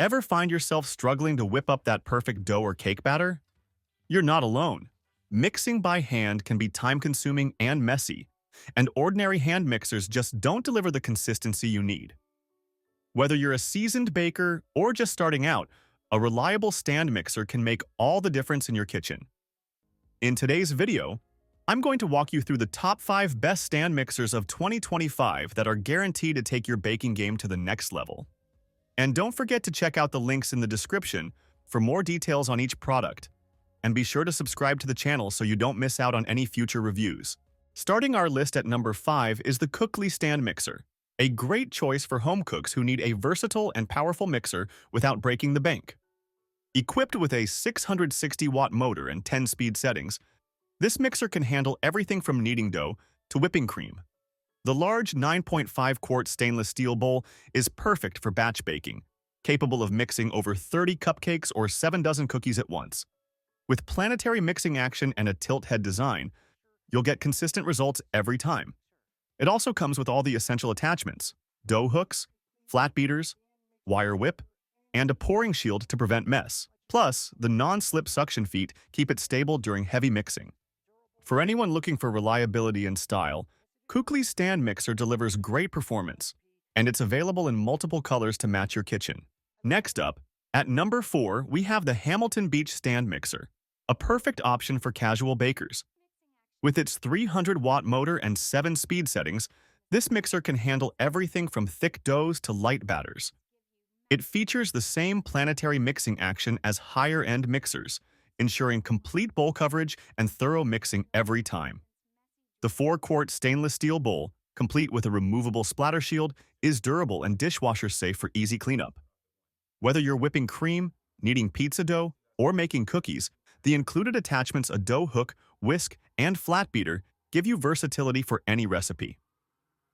Ever find yourself struggling to whip up that perfect dough or cake batter? You're not alone. Mixing by hand can be time-consuming and messy, and ordinary hand mixers just don't deliver the consistency you need. Whether you're a seasoned baker or just starting out, a reliable stand mixer can make all the difference in your kitchen. In today's video, I'm going to walk you through the top 5 best stand mixers of 2025 that are guaranteed to take your baking game to the next level. And don't forget to check out the links in the description for more details on each product. And be sure to subscribe to the channel so you don't miss out on any future reviews. Starting our list at number 5 is the COOKLEE stand mixer, a great choice for home cooks who need a versatile and powerful mixer without breaking the bank. Equipped with a 660-watt motor and 10-speed settings, this mixer can handle everything from kneading dough to whipping cream. The large 9.5-quart stainless steel bowl is perfect for batch baking, capable of mixing over 30 cupcakes or 7 dozen cookies at once. With planetary mixing action and a tilt head design, you'll get consistent results every time. It also comes with all the essential attachments: dough hooks, flat beaters, wire whip, and a pouring shield to prevent mess. Plus, the non-slip suction feet keep it stable during heavy mixing. For anyone looking for reliability and style, COOKLEE's stand mixer delivers great performance, and it's available in multiple colors to match your kitchen. Next up, at number 4, we have the Hamilton Beach stand mixer, a perfect option for casual bakers. With its 300-watt motor and 7 speed settings, this mixer can handle everything from thick doughs to light batters. It features the same planetary mixing action as higher-end mixers, ensuring complete bowl coverage and thorough mixing every time. The 4-quart stainless steel bowl, complete with a removable splatter shield, is durable and dishwasher safe for easy cleanup. Whether you're whipping cream, kneading pizza dough, or making cookies, the included attachments, a dough hook, whisk, and flat beater, give you versatility for any recipe.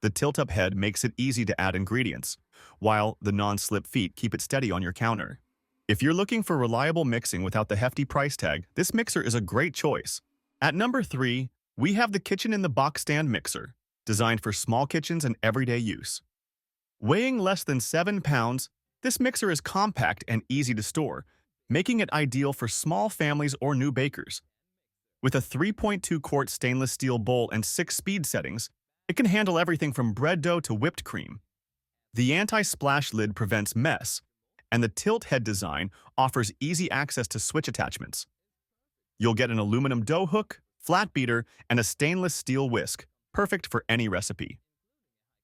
The tilt-up head makes it easy to add ingredients, while the non-slip feet keep it steady on your counter. If you're looking for reliable mixing without the hefty price tag, this mixer is a great choice. At number 3, we have the Kitchen-in-the-Box stand mixer, designed for small kitchens and everyday use. Weighing less than 7 pounds, this mixer is compact and easy to store, making it ideal for small families or new bakers. With a 3.2-quart stainless steel bowl and 6 speed settings, it can handle everything from bread dough to whipped cream. The anti-splash lid prevents mess, and the tilt head design offers easy access to switch attachments. You'll get an aluminum dough hook, flat beater, and a stainless steel whisk, perfect for any recipe.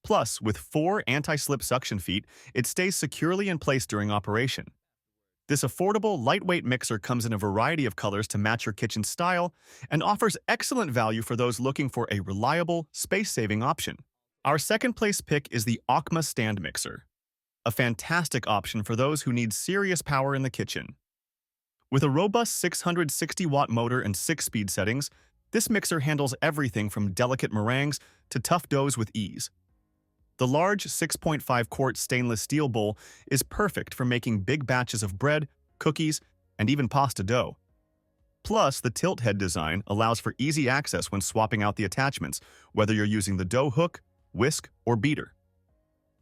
Plus, with 4 anti-slip suction feet, it stays securely in place during operation. This affordable, lightweight mixer comes in a variety of colors to match your kitchen style and offers excellent value for those looking for a reliable, space-saving option. Our second-place pick is the Aucma stand mixer, a fantastic option for those who need serious power in the kitchen. With a robust 660-watt motor and 6-speed settings, this mixer handles everything from delicate meringues to tough doughs with ease. The large 6.5-quart stainless steel bowl is perfect for making big batches of bread, cookies, and even pasta dough. Plus, the tilt head design allows for easy access when swapping out the attachments, whether you're using the dough hook, whisk, or beater.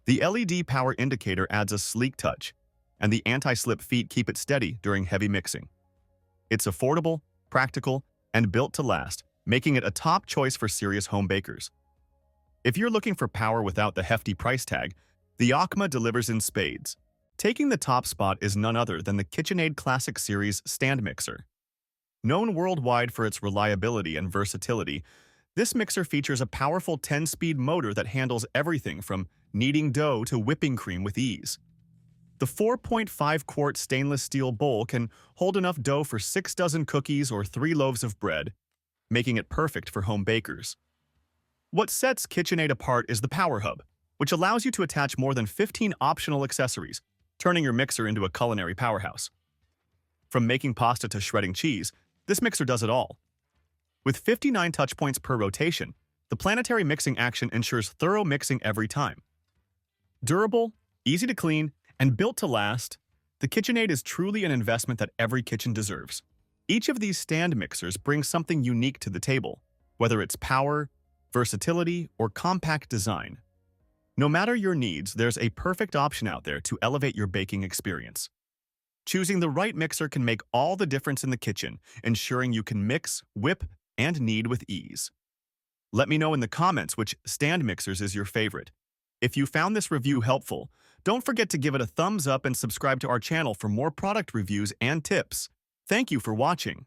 The LED power indicator adds a sleek touch, and the anti-slip feet keep it steady during heavy mixing. It's affordable, practical, and built to last, making it a top choice for serious home bakers. If you're looking for power without the hefty price tag, the Aucma delivers in spades. Taking the top spot is none other than the KitchenAid Classic Series stand mixer. Known worldwide for its reliability and versatility, this mixer features a powerful 10-speed motor that handles everything from kneading dough to whipping cream with ease. The 4.5-quart stainless steel bowl can hold enough dough for 6 dozen cookies or 3 loaves of bread, making it perfect for home bakers. What sets KitchenAid apart is the Power Hub, which allows you to attach more than 15 optional accessories, turning your mixer into a culinary powerhouse. From making pasta to shredding cheese, this mixer does it all. With 59 touch points per rotation, the planetary mixing action ensures thorough mixing every time. Durable, easy to clean, and built to last, the KitchenAid is truly an investment that every kitchen deserves. Each of these stand mixers brings something unique to the table, whether it's power, versatility, or compact design. No matter your needs, there's a perfect option out there to elevate your baking experience. Choosing the right mixer can make all the difference in the kitchen, ensuring you can mix, whip, and knead with ease. Let me know in the comments which stand mixers is your favorite. If you found this review helpful, don't forget to give it a thumbs up and subscribe to our channel for more product reviews and tips. Thank you for watching.